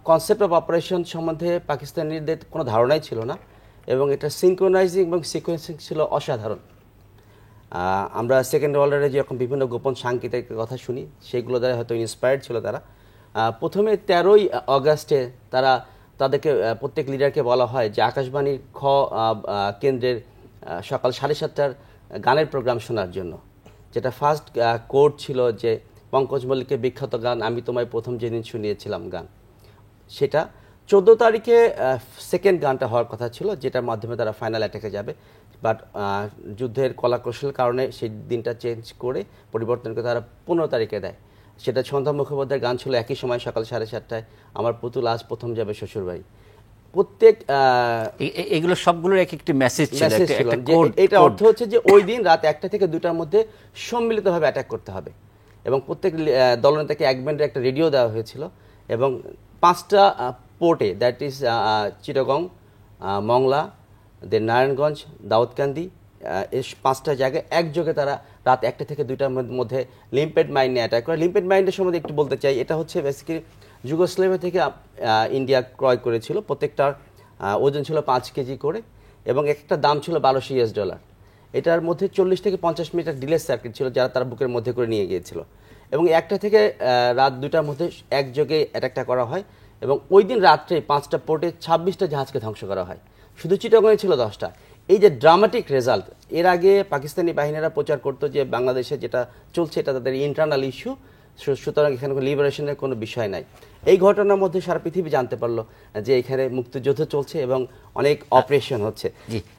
কনসেপ্ট অফ অপারেশন সম্বন্ধে পাকিস্তানিদের কোনো ধারণাই ছিল না এবং এটা সিনক্রোনাইজিং এবং সিকোয়েন্সিং ছিল অসাধারণ। আমরা সেকেন্ড ওয়ার্ল্ড ওয়ারে যেরকম বিভিন্ন গোপন সাংকেতিক কথা শুনি, সেগুলো দ্বারা হয়তো ইন্সপায়ার্ড ছিল তারা। প্রথমে 13ই অগাস্টে তাদেরকে প্রত্যেক লিডারকে বলা হয় যে আকাশবাণীর কেন্দ্রের সকাল 7:30টার গানের প্রোগ্রাম শোনার জন্য, যেটা ফার্স্ট কোড ছিল যে পঙ্কজ মল্লিকের বিখ্যাত গান আমি তোমায় প্রথম যেদিন শুনিয়েছিলাম গান। সেটা 14 তারিখে সেকেন্ড গানটা হওয়ার কথা ছিল, যেটার মাধ্যমে তারা ফাইনাল অ্যাটাকে যাবে। বাট যুদ্ধের কলাকৌশলের কারণে সেই দিনটা চেঞ্জ করে পরিবর্তন করে তারা 15 তারিখে দেয়। সেটা সন্ধ্যা মুখোপাধ্যায়ের গান ছিল একই সময় সকাল 7:30টায়, আমার পুতুল আজ প্রথম যাবে শ্বশুরবাড়ি। প্রত্যেক এগুলো সবগুলোর এক একটি মেসেজ ছিল, একটা কোড। এটা অর্থ হচ্ছে যে ওই দিন রাত 1টা থেকে 2টার মধ্যে সম্মিলিতভাবে অ্যাটাক করতে হবে, এবং প্রত্যেক দলনেতাকে এক ব্যান্ডের একটা রেডিও দেওয়া হয়েছিল, এবং 5টা পোর্টে, দ্যাট ইজ চিটাগং, মংলা, দেন নারায়ণগঞ্জ, দাউদকান্দি, এই 5টা জায়গায় একযোগে তারা রাত 1টা থেকে 2টার মধ্যে লিম্পেড মাইনে অ্যাটাক করে। লিম্পেড মাইনের সম্বন্ধে একটু বলতে চাই, এটা হচ্ছে বেসিক্যালি যুগোস্লাভিয়া থেকে ইন্ডিয়া ক্রয় করেছিল। প্রত্যেকটার ওজন ছিল 5 কেজি করে, এবং একটা দাম ছিল $1200। এটার মধ্যে 40 থেকে 50 মিটার ডিলে সার্কিট ছিল, যারা তার বুকের মধ্যে করে নিয়ে গিয়েছিল, এবং 1টা থেকে রাত 2টার মধ্যে একযোগে অ্যাটাকটা করা হয়, এবং ওই দিন রাত্রে 5টা পোর্টে 26টা জাহাজকে ধ্বংস করা হয়। শুধু চিটাগংয়ে ছিল 10টা। এই যে ড্রামাটিক রেজাল্ট, এর আগে পাকিস্তানি বাহিনীরা প্রচার করতো যে বাংলাদেশে যেটা চলছে এটা তাদের ইন্টারনাল ইস্যু, সুতরাং এখানে লিবারেশনের কোনো বিষয় নাই। এই ঘটনার মধ্যে সারা পৃথিবী জানতে পারলো যে এখানে মুক্তিযুদ্ধ চলছে এবং অনেক অপারেশন হচ্ছে।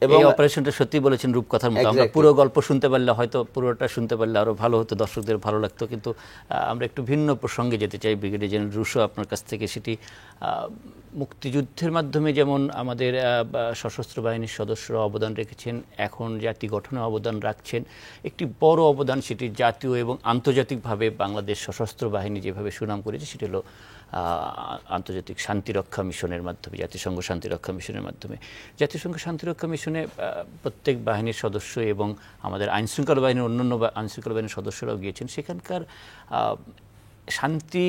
এবং এই অপারেশনটা সত্যি বলেছেন রূপকথার মতো। আমরা পুরো গল্প শুনতে পারলে, হয়তো পুরোটা শুনতে পারলে আরো ভালো হতো, দর্শকদের ভালো লাগতো। কিন্তু আমরা একটু ভিন্ন প্রসঙ্গে যেতে চাই ব্রিগেডিয়ার জেনারেল রুশো, আপনার কাছ থেকে। সেটি মুক্তিযুদ্ধের মাধ্যমে যেমন আমাদের সশস্ত্র বাহিনীর সদস্যরা অবদান রেখেছেন, এখন জাতি গঠনে অবদান রাখছেন, একটি বড় অবদান সেটি জাতীয় এবং আন্তর্জাতিকভাবে বাংলাদেশ সশস্ত্র বাহিনী যেভাবে সুনাম করেছে সেটি হলো আন্তর্জাতিক শান্তিরক্ষা মিশনের মাধ্যমে, জাতিসংঘ শান্তিরক্ষা মিশনের মাধ্যমে। জাতিসংঘ শান্তিরক্ষা মিশনে প্রত্যেক বাহিনীর সদস্য এবং আমাদের আইনশৃঙ্খলা বাহিনীর অন্যান্য আইনশৃঙ্খলা বাহিনীর সদস্যরাও গিয়েছেন। সেখানকার শান্তি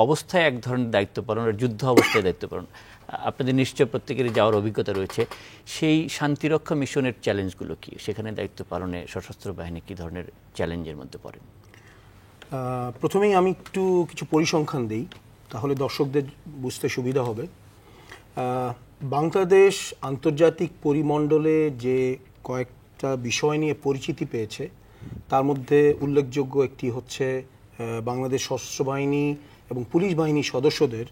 অবস্থায় এক ধরনের দায়িত্ব পালন আর যুদ্ধ অবস্থায় দায়িত্ব পালন, আপনাদের নিশ্চয় প্রত্যেকেরই যাওয়ার অভিজ্ঞতা রয়েছে। সেই শান্তিরক্ষা মিশনের চ্যালেঞ্জগুলো কি? সেখানে দায়িত্ব পালনে সশস্ত্র বাহিনী কী ধরনের চ্যালেঞ্জের মধ্যে পড়েন? প্রথমেই আমি একটু কিছু পরিসংখ্যান দিই, তাহলে দর্শকদের বুঝতে সুবিধা হবে। বাংলাদেশ আন্তর্জাতিক পরিমণ্ডলে যে কয়েকটা বিষয় নিয়ে পরিচিতি পেয়েছে, তার মধ্যে উল্লেখযোগ্য একটি হচ্ছে বাংলাদেশ সশস্ত্র বাহিনী এবং পুলিশ বাহিনীর সদস্যদের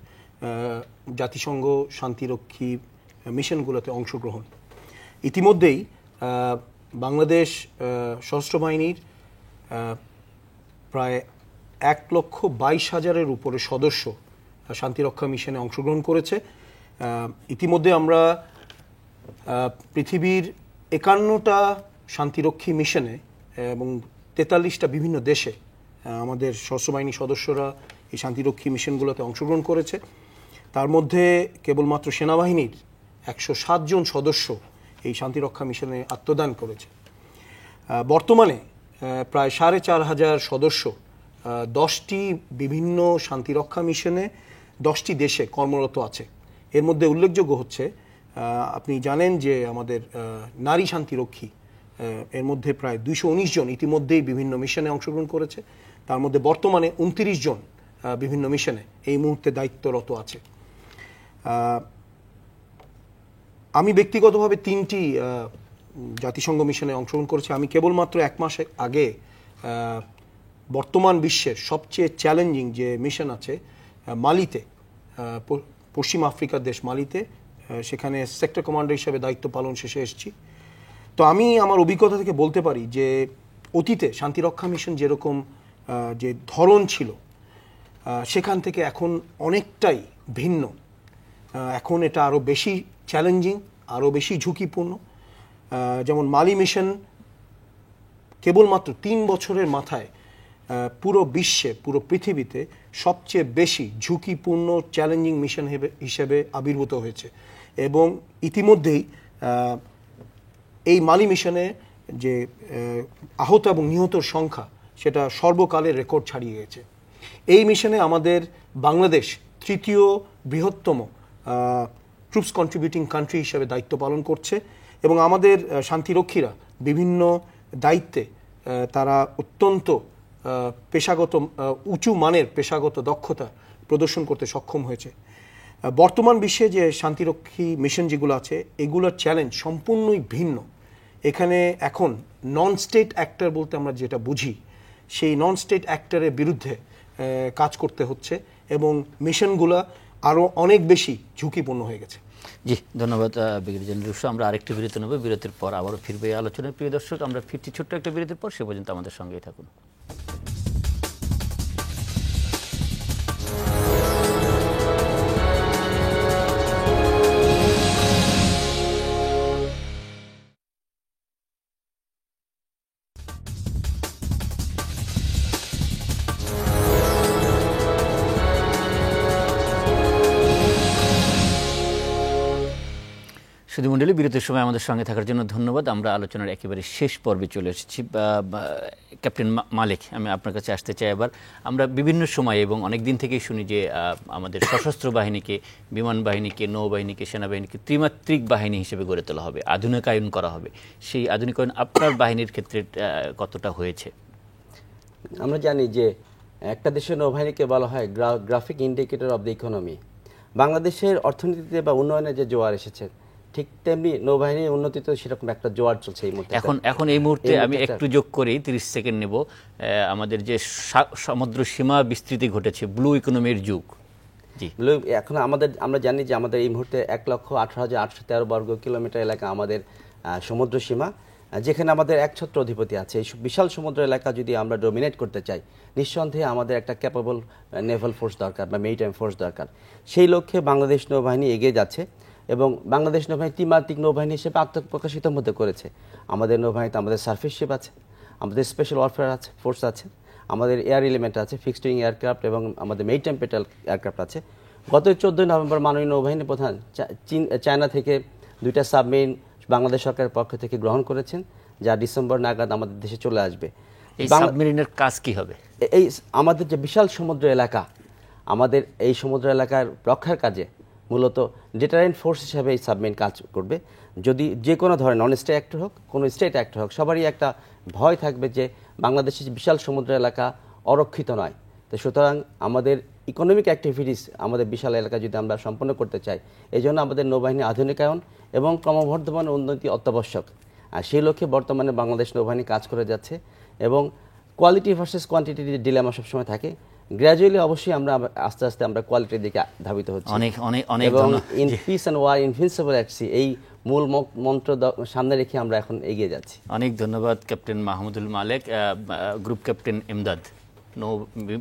জাতিসংঘ শান্তিরক্ষী মিশনগুলোতে অংশগ্রহণ। ইতিমধ্যেই বাংলাদেশ সশস্ত্র বাহিনীর প্রায় 1,22,000-এর উপরে সদস্য শান্তিরক্ষা মিশনে অংশগ্রহণ করেছে। ইতিমধ্যে আমরা পৃথিবীর 51টা শান্তিরক্ষী মিশনে এবং 43টা বিভিন্ন দেশে আমাদের সশস্ত্র বাহিনীর সদস্যরা এই শান্তিরক্ষী মিশনগুলোতে অংশগ্রহণ করেছে। তার মধ্যে কেবলমাত্র সেনাবাহিনীর 107 জন সদস্য এই শান্তিরক্ষা মিশনে আত্মদান করেছে। বর্তমানে প্রায় 4,500 সদস্য 10টি বিভিন্ন শান্তিরক্ষা মিশনে 10টি দেশে কর্মরত আছে। এর মধ্যে উল্লেখযোগ্য হচ্ছে, আপনি জানেন যে আমাদের নারী শান্তিরক্ষী, এর মধ্যে প্রায় 219 জন ইতিমধ্যেই বিভিন্ন মিশনে অংশগ্রহণ করেছে। তার মধ্যে বর্তমানে 29 জন বিভিন্ন মিশনে এই মুহূর্তে দায়িত্বরত আছে। আমি ব্যক্তিগতভাবে 3টি জাতিসংঘ মিশনে অংশগ্রহণ করেছি। আমি কেবলমাত্র 1 মাস আগে বর্তমান বিশ্বের সবচেয়ে চ্যালেঞ্জিং যে মিশন আছে মালিতে, পশ্চিম আফ্রিকার দেশ মালিতে, সেখানে সেক্টর কমান্ডার হিসেবে দায়িত্ব পালন শেষে এসেছি। তো আমি আমার অভিজ্ঞতা থেকে বলতে পারি যে অতীতে শান্তিরক্ষা মিশন যেরকম যে ধরন ছিল, সেখান থেকে এখন অনেকটাই ভিন্ন। এখন এটা আরও বেশি চ্যালেঞ্জিং, আরও বেশি ঝুঁকিপূর্ণ। যেমন মালি মিশন কেবলমাত্র 3 বছরের মাথায় পুরো বিশ্বে, পুরো পৃথিবীতে সবচেয়ে বেশি ঝুঁকিপূর্ণ চ্যালেঞ্জিং মিশন হিসেবে আবির্ভূত হয়েছে, এবং ইতিমধ্যেই এই মালি মিশনে যে আহত এবং নিহতর সংখ্যা সেটা সর্বকালের রেকর্ড ছাড়িয়ে গেছে। এই মিশনে আমাদের বাংলাদেশ 3য় বৃহত্তম ট্রুপস কন্ট্রিবিউটিং কান্ট্রি হিসেবে দায়িত্ব পালন করছে, এবং আমাদের শান্তিরক্ষীরা বিভিন্ন দায়িত্বে তারা অত্যন্ত পেশাগত উঁচু মানের পেশাগত দক্ষতা প্রদর্শন করতে সক্ষম হয়েছে। বর্তমান বিশ্বে যে শান্তিরক্ষী মিশন যেগুলো আছে, এগুলোর চ্যালেঞ্জ সম্পূর্ণই ভিন্ন। এখানে এখন নন স্টেট অ্যাক্টর বলতে আমরা যেটা বুঝি, সেই নন স্টেট অ্যাক্টরের বিরুদ্ধে কাজ করতে হচ্ছে, এবং মিশনগুলো আরও অনেক বেশি ঝুঁকিপূর্ণ হয়ে গেছে। জি, ধন্যবাদ ব্রিগেডিয়ার জেনারেল রুশো। আমরা আরেকটি বিরতি নেব, বিরতির পর আবারও ফিরবে এই আলোচনায়। প্রিয় দর্শক, আমরা ফিরছি ছোট্ট একটা বিরতির পর, সে পর্যন্ত আমাদের সঙ্গেই থাকুন। সুধীমণ্ডলী, বিরতির সময় আমাদের সঙ্গে থাকার জন্য ধন্যবাদ। আমরা আলোচনার একেবারে শেষ পর্বে চলে এসেছি। ক্যাপ্টেন মালেক, আমি আপনার কাছে আসতে চাই আবার। আমরা বিভিন্ন সময় এবং অনেক দিন থেকেই শুনি যে আমাদের সশস্ত্র বাহিনীকে, বিমান বাহিনীকে, নৌবাহিনীকে, সেনাবাহিনীকে ত্রিমাত্রিক বাহিনী হিসেবে গড়ে তোলা হবে, আধুনিকায়ন করা হবে। সেই আধুনিকায়ন আপনার বাহিনীর ক্ষেত্রে কতটা হয়েছে? আমরা জানি যে একটা দেশের নৌবাহিনীকে বলা হয় graphic indicator of the economy. বাংলাদেশের অর্থনীতিতে বা উন্নয়নে যে জোয়ার এসেছে, ঠিক তেমনি নৌবাহিনীর উন্নতিতে সেরকম একটা জোয়ার চলছে এই মুহূর্তে। এখন এই মুহূর্তে আমি একটু যোগ করি, 30 সেকেন্ড নেব। আমাদের যে সমুদ্র সীমা বিস্তৃতি ঘটেছে, ব্লু ইকোনমির যুগ। জি, এখন আমরা জানি যে আমাদের এই মুহূর্তে 1,18,813 বর্গ কিলোমিটার এলাকা আমাদের সমুদ্র সীমা, যেখানে আমাদের একছত্র অধিপতি আছে। এই বিশাল সমুদ্র এলাকা যদি আমরা ডোমিনেট করতে চাই, নিঃসন্দেহে আমাদের একটা ক্যাপেবল নেভাল ফোর্স দরকার বা মেরিটাইম ফোর্স দরকার। সেই লক্ষ্যে বাংলাদেশ নৌবাহিনী এগিয়ে যাচ্ছে এবং বাংলাদেশ নৌবাহিনী ত্রিমাত্রিক নৌবাহিনী হিসেবে আত্মপ্রকাশিত মধ্যে করেছে। আমাদের নৌবাহিনীতে আমাদের সার্ফেস শিপ আছে, আমাদের স্পেশাল ওয়ারফেয়ার আছে, ফোর্স আছে, আমাদের এয়ার এলিমেন্ট আছে, ফিক্সড উইং এয়ারক্রাফট এবং আমাদের মেরিটাইম পেট্রোল এয়ারক্রাফট আছে। গত 14 নভেম্বর মাননীয় নৌবাহিনী প্রধান চায়না থেকে 2টা সাবমেরিন বাংলাদেশ সরকারের পক্ষ থেকে গ্রহণ করেছেন, যা ডিসেম্বর নাগাদ আমাদের দেশে চলে আসবে। এই সাবমেরিনের কাজ কি হবে? এই আমাদের যে বিশাল সমুদ্র এলাকা, আমাদের এই সমুদ্র এলাকার রক্ষার কাজে মূলত ডিটারেন্ট ফোর্স হিসাবে এই সাবমেরিন কাজ করবে। যদি যে কোনো ধরনের নন স্টেট অ্যাক্টর হোক, কোনো স্টেট অ্যাক্টর হোক, সবারই একটা ভয় থাকবে যে বাংলাদেশের বিশাল সমুদ্র এলাকা অরক্ষিত নয়। তো সুতরাং আমাদের ইকোনমিক অ্যাক্টিভিটিস আমাদের বিশাল এলাকা যদি আমরা সম্পন্ন করতে চাই, এই জন্য আমাদের নৌবাহিনী আধুনিকায়ন এবং ক্রমবর্ধমান উন্নতি অত্যাবশ্যক। আর সেই লক্ষ্যে বর্তমানে বাংলাদেশ নৌবাহিনী কাজ করে যাচ্ছে এবং কোয়ালিটি ভার্সেস কোয়ান্টিটির ডিলেমা সবসময় থাকে। গ্র্যাজুয়ালি অবশ্যই আমরা আস্তে আস্তে আমরা কোয়ালিটির দিকে ধাবিত হচ্ছি এবং in peace and war invincible at sea, এই মূল মন্ত্র সামনে রেখে আমরা এখন এগিয়ে যাচ্ছি। অনেক ধন্যবাদ ক্যাপ্টেন মাহমুদুল মালেক। গ্রুপ ক্যাপ্টেন এমদাদ, নৌ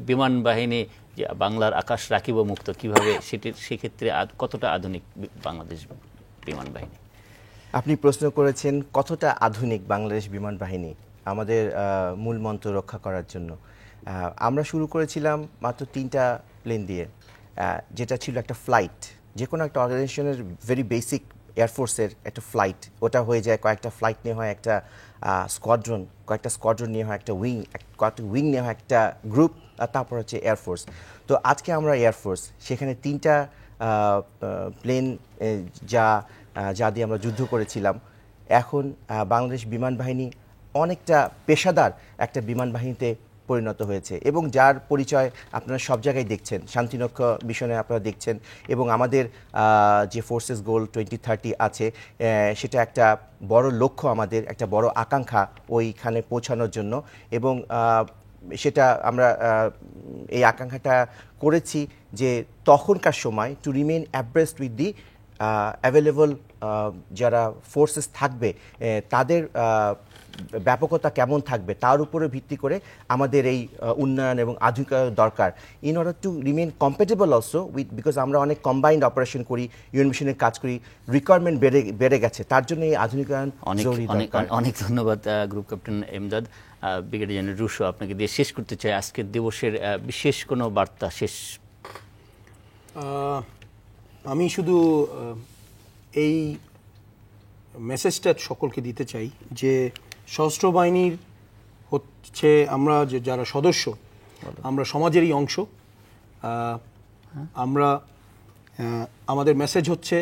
বিমান বাহিনী বাংলার আকাশ রাখিব মুক্ত, কিভাবে সেক্ষেত্রে কতটা আধুনিক বাংলাদেশ বিমান বাহিনী? আপনি প্রশ্ন করেছেন কতটা আধুনিক বাংলাদেশ বিমান বাহিনী আমাদের মূল মন্ত্র রক্ষা করার জন্য। আমরা শুরু করেছিলাম মাত্র 3টা প্লেন দিয়ে, যেটা ছিল একটা ফ্লাইট। যে কোনো একটা অর্গানাইজেশনের ভেরি বেসিক এয়ারফোর্সের একটা ফ্লাইট, ওটা হয়ে যায় কয়েকটা ফ্লাইট নিয়ে হয় একটা স্কোয়াড্রন, কয়েকটা স্কোয়াড্রন নিয়ে হয় একটা উইং, কয়েকটা উইং নিয়ে হয় একটা গ্রুপ, আর তারপর হচ্ছে এয়ারফোর্স। তো আজকে আমরা এয়ারফোর্স, সেখানে 3টা প্লেন যা দিয়ে আমরা যুদ্ধ করেছিলাম। এখন বাংলাদেশ বিমান বাহিনী অনেকটা পেশাদার একটা বিমান বাহিনীতে পরিণত হয়েছে এবং যার পরিচয় আপনারা সব জায়গায় দেখছেন, শান্তিরক্ষা মিশনে আপনারা দেখছেন। এবং আমাদের যে ফোর্সেস গোল 2030 আছে, সেটা একটা বড় লক্ষ্য, আমাদের একটা বড় আকাঙ্ক্ষা ওইখানে পৌঁছানোর জন্য। এবং সেটা আমরা এই আকাঙ্ক্ষাটা করেছি যে তখনকার সময় to remain abreast with the available যারা ফোর্সেস থাকবে, তাদের ব্যাপকতা কেমন থাকবে তার উপরে ভিত্তি করে আমাদের এই উন্নয়ন এবং আধুনিকায়ন দরকার, in order to remain compatible also with, because আমরা অনেক কম্বাইন্ড অপারেশন করি, ইউএন মিশনের কাজ করি, রিকোয়ারমেন্ট বেড়ে গেছে, তার জন্য এই আধুনিকায়ন জরুরি দরকার। অনেক ধন্যবাদ group captain Emdad. Brigadier general Rusho, আপনাকে দিয়ে শেষ করতে চাই। আজকের দিবসের বিশেষ কোনো বার্তা শেষ? আমি শুধু এই মেসেজটা সকলকে দিতে চাই যে সশস্ত্র বাহিনীর হচ্ছে আমরা যে যারা সদস্য, আমরা সমাজেরই অংশ। আমরা আমাদের মেসেজ হচ্ছে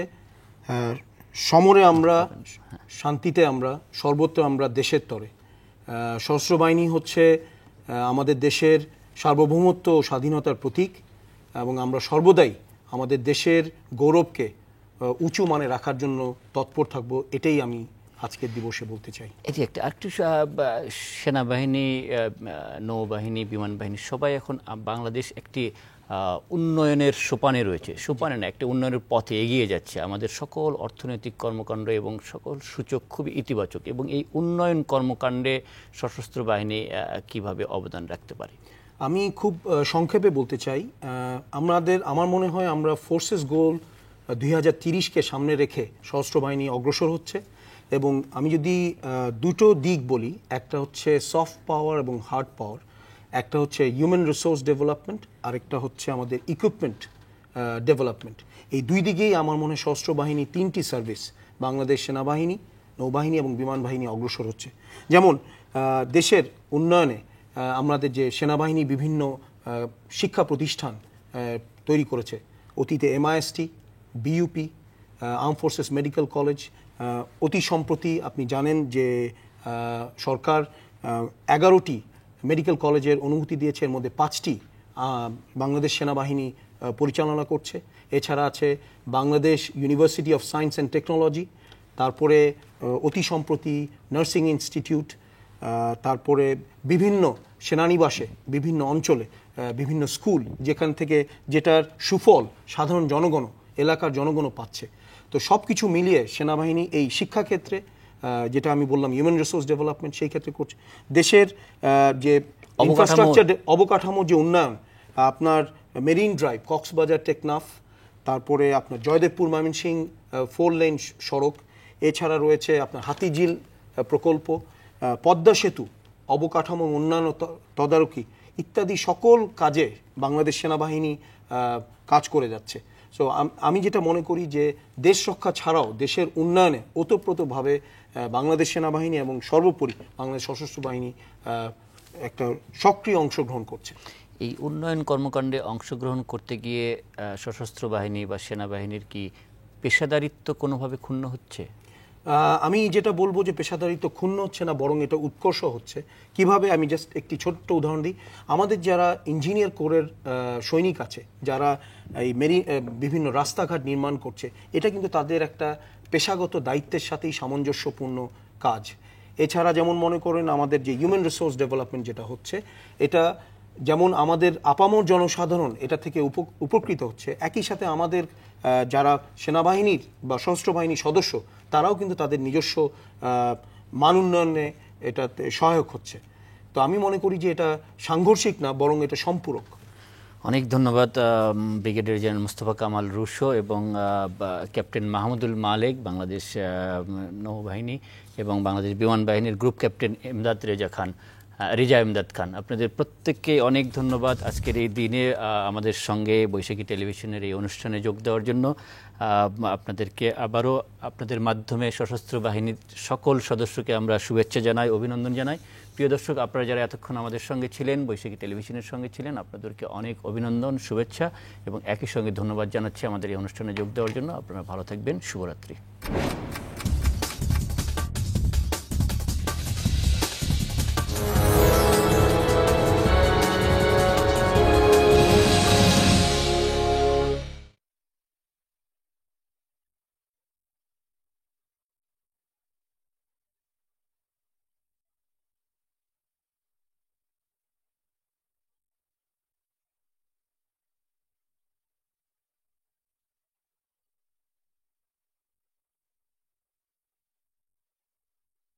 সমরে আমরা, শান্তিতে আমরা, সর্বত্র আমরা দেশের তরে। সশস্ত্র বাহিনী হচ্ছে আমাদের দেশের সার্বভৌমত্ব ও স্বাধীনতার প্রতীক এবং আমরা সর্বদাই আমাদের দেশের গৌরবকে উঁচু মানে রাখার জন্য তৎপর থাকব। এটাই আমি আজকের দিবসে বলতে চাই। এটি একটা একটু সেনাবাহিনী, নৌবাহিনী, বিমান বাহিনী সবাই এখন বাংলাদেশ একটি উন্নয়নের সোপানে রয়েছে, সোপানে না, একটা উন্নয়নের পথে এগিয়ে যাচ্ছে। আমাদের সকল অর্থনৈতিক কর্মকাণ্ড এবং সকল সূচক খুবই ইতিবাচক, এবং এই উন্নয়ন কর্মকাণ্ডে সশস্ত্র বাহিনী কিভাবে অবদান রাখতে পারে? আমি খুব সংক্ষেপে বলতে চাই, আমার মনে হয় আমরা ফোর্সেস গোল 2030কে সামনে রেখে সশস্ত্র বাহিনী অগ্রসর হচ্ছে। এবং আমি যদি দুটো দিক বলি, একটা হচ্ছে সফট পাওয়ার এবং হার্ড পাওয়ার, একটা হচ্ছে হিউম্যান রিসোর্স ডেভেলপমেন্ট, আরেকটা হচ্ছে আমাদের ইকুইপমেন্ট ডেভেলপমেন্ট। এই দুই দিকেই আমার মনে হয় সশস্ত্র বাহিনী 3টি সার্ভিস বাংলাদেশ সেনাবাহিনী, নৌবাহিনী এবং বিমান বাহিনী অগ্রসর হচ্ছে। যেমন দেশের উন্নয়নে আমাদের যে সেনাবাহিনী বিভিন্ন শিক্ষা প্রতিষ্ঠান তৈরি করেছে, অতীতে MIST, BUP, arm forces medical college. অতি সম্প্রতি আপনি জানেন যে সরকার 11টি মেডিকেল কলেজের অনুমতি দিয়েছে, এর মধ্যে 5টি বাংলাদেশ সেনাবাহিনী পরিচালনা করছে। এছাড়া আছে Bangladesh university of science and technology, তারপরে অতি সম্প্রতি নার্সিং ইনস্টিটিউট, তারপরে বিভিন্ন সেনানিবাসে বিভিন্ন অঞ্চলে বিভিন্ন স্কুল, যেখান থেকে যেটার সুফল সাধারণ জনগণ, এলাকার জনগণও পাচ্ছে। তো সব কিছু মিলিয়ে সেনাবাহিনী এই শিক্ষাক্ষেত্রে, যেটা আমি বললাম হিউম্যান রিসোর্স ডেভেলপমেন্ট, সেই ক্ষেত্রে করছে। দেশের যে ইনফ্রাস্ট্রাকচার অবকাঠামো যে উন্নয়ন, আপনার মেরিন ড্রাইভ, কক্সবাজার টেকনাফ, তারপরে আপনার জয়দেবপুর ময়মনসিংহ 4 লেন সড়ক, এছাড়া রয়েছে আপনার হাতিঝিল প্রকল্প, পদ্মা সেতু, অবকাঠামো উন্নয়ন তদারকি ইত্যাদি সকল কাজে বাংলাদেশ সেনাবাহিনী কাজ করে যাচ্ছে। সো আমি যেটা মনে করি যে দেশ রক্ষা ছাড়াও দেশের উন্নয়নে ওতপ্রোতভাবে বাংলাদেশ সেনাবাহিনী এবং সর্বোপরি বাংলাদেশ সশস্ত্র বাহিনী একটা সক্রিয় অংশগ্রহণ করছে। এই উন্নয়ন কর্মকাণ্ডে অংশগ্রহণ করতে গিয়ে সশস্ত্র বাহিনী বা সেনাবাহিনীর কি পেশাদারিত্ব কোনোভাবে ক্ষুণ্ণ হচ্ছে? আমি যেটা বলবো যে পেশাদারিত্ব ক্ষুণ্ণ হচ্ছে না, বরং এটা উৎকর্ষ হচ্ছে। কিভাবে, আমি জাস্ট একটি ছোট্ট উদাহরণ দিই। আমাদের যারা ইঞ্জিনিয়ার কোরের সৈনিক আছে, যারা এই বিভিন্ন রাস্তাঘাট নির্মাণ করছে, এটা কিন্তু তাদের একটা পেশাগত দায়িত্বের সাথেই সামঞ্জস্যপূর্ণ কাজ। এছাড়া যেমন মনে করেন আমাদের যে হিউম্যান রিসোর্স ডেভেলপমেন্ট যেটা হচ্ছে, এটা যেমন আমাদের আপামর জনসাধারণ এটা থেকে উপকৃত হচ্ছে, একই সাথে আমাদের যারা সেনাবাহিনীর বা সশস্ত্র বাহিনীর সদস্য, তারাও কিন্তু তাদের নিজস্ব মান উন্নয়নে এটাতে সহায়ক হচ্ছে। তো আমি মনে করি যে এটা সাংঘর্ষিক না, বরং এটা সম্পূরক। অনেক ধন্যবাদ ব্রিগেডিয়ার জেনারেল মোস্তফা কামাল রুশো এবং ক্যাপ্টেন মাহমুদুল মালেক, বাংলাদেশ নৌবাহিনী এবং বাংলাদেশ বিমান বাহিনীর গ্রুপ ক্যাপ্টেন রেজা ইমদাদ খান। আপনাদের প্রত্যেককে অনেক ধন্যবাদ আজকের এই দিনে আমাদের সঙ্গে বৈশাখী টেলিভিশনের এই অনুষ্ঠানে যোগ দেওয়ার জন্য। আপনাদেরকে আবারও আপনাদের মাধ্যমে সশস্ত্র বাহিনীর সকল সদস্যকে আমরা শুভেচ্ছা জানাই, অভিনন্দন জানাই। প্রিয় দর্শক, আপনারা যারা এতক্ষণ আমাদের সঙ্গে ছিলেন, বৈশাখী টেলিভিশনের সঙ্গে ছিলেন, আপনাদেরকে অনেক অভিনন্দন, শুভেচ্ছা এবং একই সঙ্গে ধন্যবাদ জানাচ্ছি আমাদের এই অনুষ্ঠানে যোগ দেওয়ার জন্য। আপনারা ভালো থাকবেন, শুভরাত্রি।